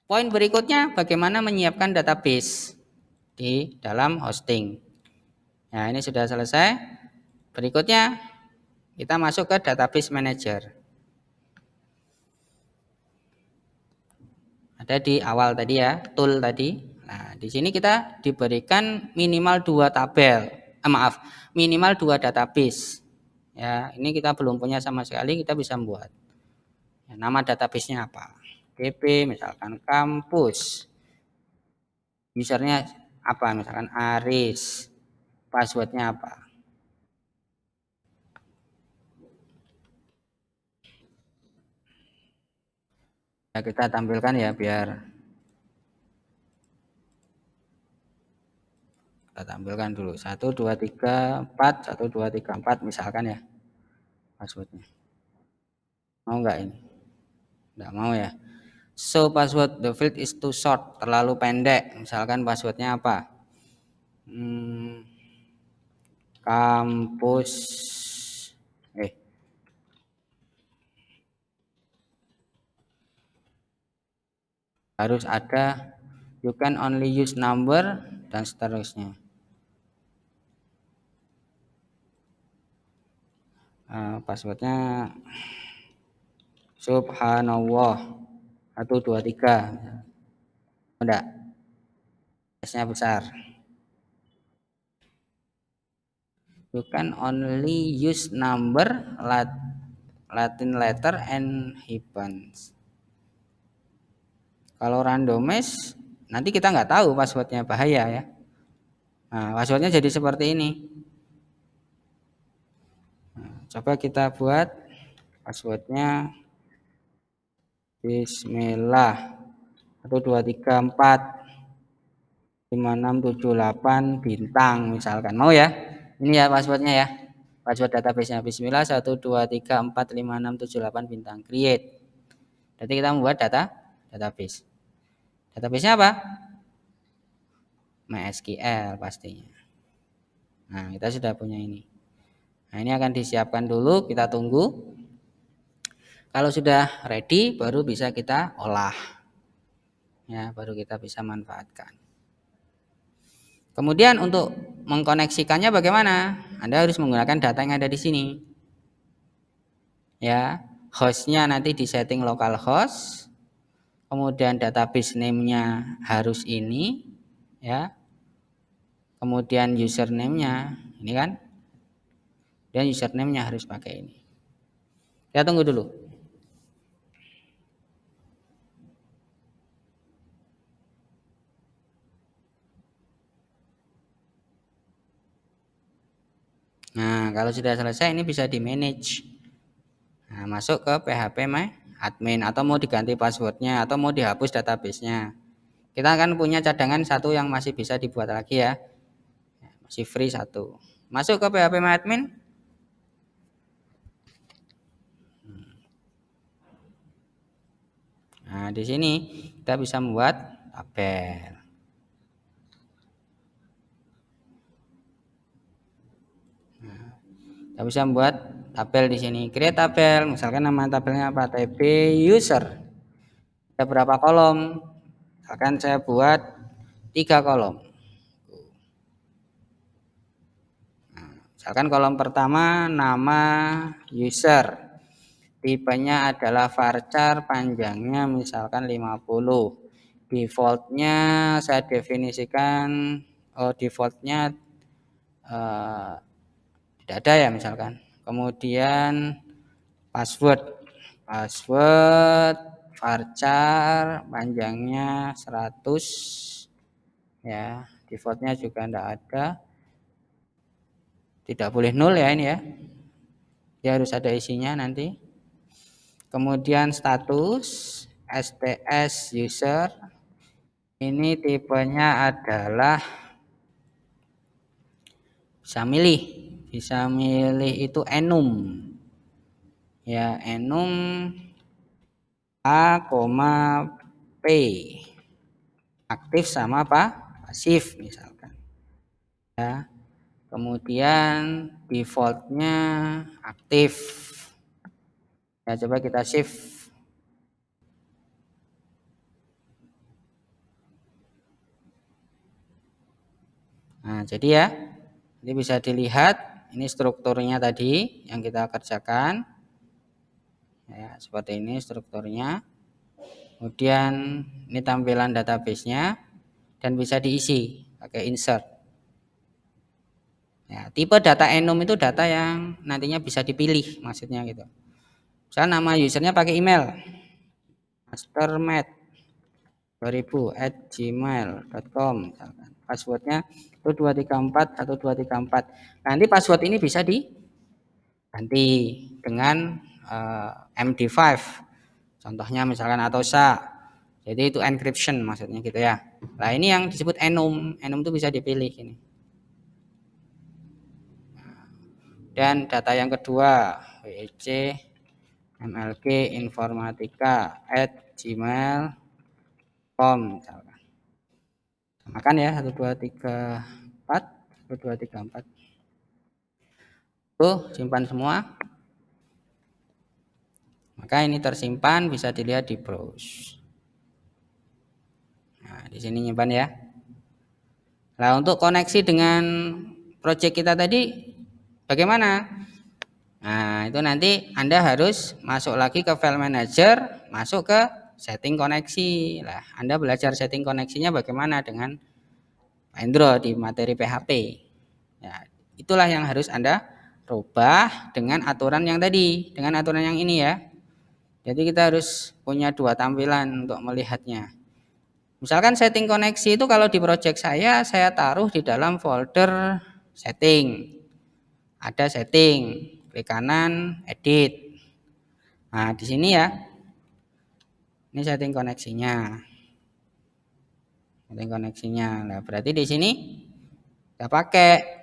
Poin berikutnya bagaimana menyiapkan database di dalam hosting. Nah, ini sudah selesai. Berikutnya kita masuk ke database manager. Ada di awal tadi ya, tool tadi. Nah, di sini kita diberikan minimal 2 tabel. Minimal 2 database. Ya, ini kita belum punya sama sekali, kita bisa membuat. Ya, nama databasenya apa? DB misalkan kampus. Usernya apa? Misalkan Aris. Passwordnya apa? Ya, kita tampilkan ya biar kita tampilkan dulu 1 2 3 4 1 2 3 4 misalkan ya passwordnya. Mau nggak ini? Nggak mau ya. So password the field is too short, terlalu pendek. Misalkan passwordnya apa? Kampus harus ada, you can only use number dan seterusnya. Passwordnya subhanallah 1 2 3. Enggak, S-nya besar. You can only use number, Latin letter and hyphens. Kalau randomize nanti kita nggak tahu passwordnya, bahaya ya. Nah, passwordnya jadi seperti ini. Nah, coba kita buat passwordnya Bismillah 1 2 3 4 5 6 7 8 bintang misalkan. Mau ya? Ini ya passwordnya ya. Password database-nya Bismillah 1 2 3 4 5 6 7 8 bintang. Create. Jadi kita membuat database. Database-nya apa? MySQL pastinya. Nah, kita sudah punya ini. Nah, ini akan disiapkan dulu, kita tunggu. Kalau sudah ready baru bisa kita olah. Ya, baru kita bisa manfaatkan. Kemudian untuk mengkoneksikannya bagaimana? Anda harus menggunakan data yang ada di sini. Ya, hostnya nanti di setting localhost. Kemudian database name-nya harus ini, ya. Kemudian username-nya, ini kan. Dan username-nya harus pakai ini. Kita tunggu dulu. Nah, kalau sudah selesai ini bisa di manage. Nah, masuk ke PHP My Admin atau mau diganti passwordnya atau mau dihapus databasenya. Kita akan punya cadangan satu yang masih bisa dibuat lagi ya. Masih free satu. Masuk ke PHP My Admin. Nah, di sini kita bisa membuat tabel. Nah, kita bisa membuat tabel di sini. Create tabel, misalkan nama tabelnya apa? TB user. Ada berapa kolom? Misalkan saya buat 3 kolom. Nah, misalkan kolom pertama nama user. Tipenya adalah varchar, panjangnya misalkan 50. Defaultnya saya definisikan defaultnya tidak ada ya misalkan. Kemudian password varchar panjangnya 100 ya, defaultnya juga tidak ada. Tidak boleh nol ya ini ya. Dia harus ada isinya nanti. Kemudian status STS user, ini tipenya adalah bisa milih itu enum ya, enum A, P, aktif sama apa pasif misalkan ya. Kemudian defaultnya aktif ya, coba kita shift. Nah, jadi ya, ini bisa dilihat ini strukturnya tadi yang kita kerjakan. Ya, seperti ini strukturnya. Kemudian ini tampilan database-nya dan bisa diisi pakai insert. Ya, tipe data enum itu data yang nantinya bisa dipilih, maksudnya gitu. Misalnya nama usernya pakai email mastermed2000@gmail.com misalkan. Passwordnya itu 2341234. Nanti password ini bisa diganti dengan MD5. Contohnya misalkan atau SA. Jadi itu encryption maksudnya gitu ya. Nah, ini yang disebut enum. Enum itu bisa dipilih ini. Dan data yang kedua WEC MLG Informatika @gmail.com misalkan. Makan ya 1234 1234. Tuh simpan semua. Maka ini tersimpan bisa dilihat di browse. Nah, di sini nyimpan ya. Nah, untuk koneksi dengan project kita tadi bagaimana? Nah, itu nanti Anda harus masuk lagi ke file manager, masuk ke setting koneksi. Lah, Anda belajar setting koneksinya bagaimana dengan Android di materi PHP. Ya, itulah yang harus Anda rubah dengan aturan yang tadi, dengan aturan yang ini ya. Jadi kita harus punya dua tampilan untuk melihatnya. Misalkan setting koneksi itu kalau di project saya taruh di dalam folder setting. Ada setting, klik kanan, edit. Nah, di sini ya. Ini setting koneksinya. Setting koneksinya. Nah, berarti di sini kita pakai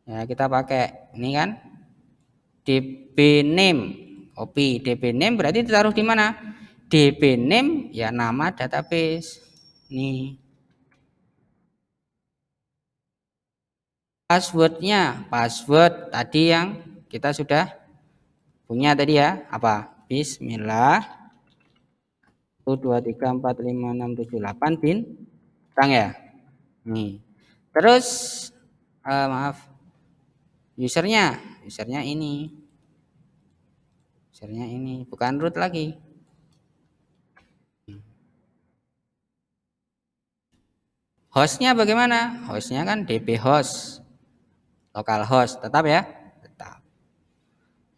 ya, kita pakai ini kan db name. Copy db name berarti ditaruh di mana? db name ya nama database. Nih. Passwordnya, password tadi yang kita sudah punya tadi ya, apa? Bismillah 1234567 bintang ya. Nih. Terus maaf, usernya ini. Usernya ini, bukan root lagi. Hostnya bagaimana? Hostnya kan db host, localhost, tetap ya? Tetap.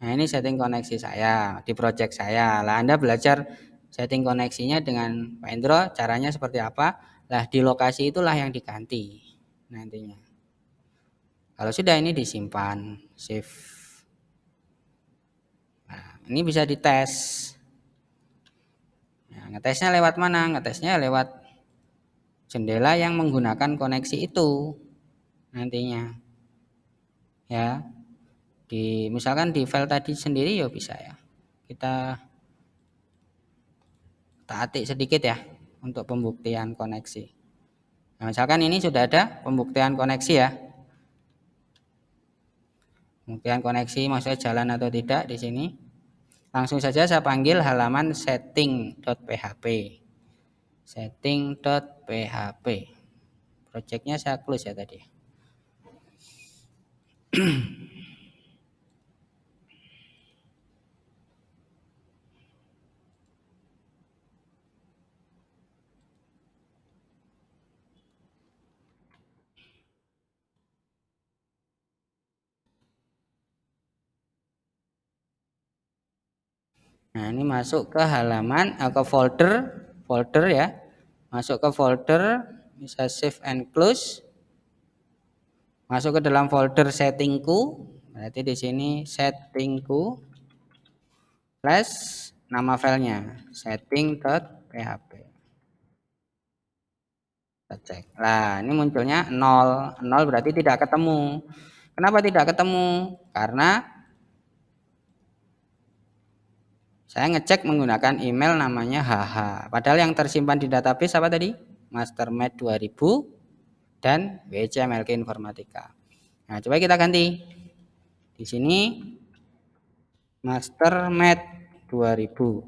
Nah, ini setting koneksi saya di project saya. Lah Anda belajar setting koneksinya dengan Pak Indro, caranya seperti apa? Lah di lokasi itulah yang diganti nantinya. Kalau sudah ini disimpan, save. Nah, ini bisa dites. Nah, ngetesnya lewat mana? Ngetesnya lewat jendela yang menggunakan koneksi itu nantinya. Ya, misalkan di file tadi sendiri ya bisa ya. Kita atik sedikit ya untuk pembuktian koneksi. Nah, misalkan ini sudah ada pembuktian koneksi ya. Pembuktian koneksi maksudnya jalan atau tidak di sini. Langsung saja saya panggil halaman setting.php. Setting.php. Projectnya saya close ya tadi. Nah, ini masuk ke halaman ke folder ya. Masuk ke folder, bisa save and close. Masuk ke dalam folder settingku. Berarti di sini settingku plus nama filenya setting.php. Kita cek. Nah, ini munculnya 0. 0 berarti tidak ketemu. Kenapa tidak ketemu? Karena saya ngecek menggunakan email namanya HH. Padahal yang tersimpan di database apa tadi? Mastermed 2000 dan WCMLK Informatika. Nah, coba kita ganti. Di sini Mastermed 2000.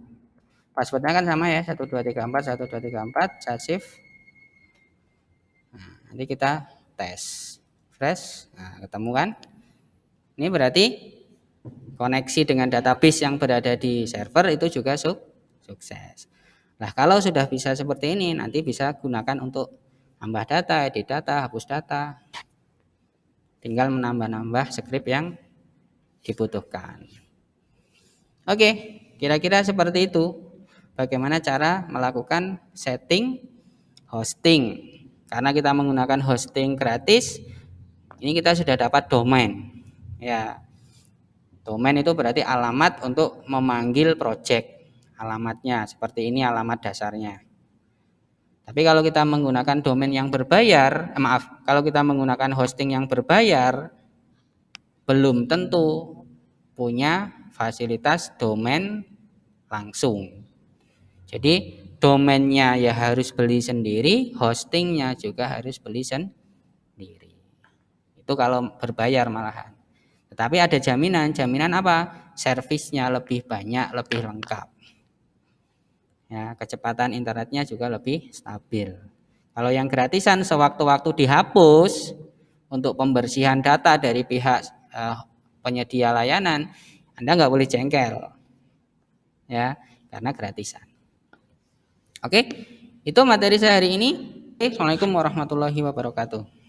Passwordnya kan sama ya, 1234 1234. Saya save. Nanti kita tes. Refresh. Nah, ketemu kan? Ini berarti koneksi dengan database yang berada di server itu juga sukses. Nah, kalau sudah bisa seperti ini, nanti bisa gunakan untuk tambah data, edit data, hapus data. Tinggal menambah-nambah script yang dibutuhkan. Oke, kira-kira seperti itu. Bagaimana cara melakukan setting hosting. Karena kita menggunakan hosting gratis, ini kita sudah dapat domain. Ya, domain itu berarti alamat untuk memanggil project. Alamatnya seperti ini alamat dasarnya. Tapi kalau kita menggunakan domain yang berbayar, kalau kita menggunakan hosting yang berbayar, belum tentu punya fasilitas domain langsung. Jadi domainnya ya harus beli sendiri, hostingnya juga harus beli sendiri. Itu kalau berbayar malahan. Tetapi ada jaminan apa? Servisnya lebih banyak, lebih lengkap. Ya, kecepatan internetnya juga lebih stabil. Kalau yang gratisan sewaktu-waktu dihapus untuk pembersihan data dari pihak penyedia layanan, Anda nggak boleh jengkel, ya, karena gratisan. Oke, itu materi saya hari ini. Assalamualaikum warahmatullahi wabarakatuh.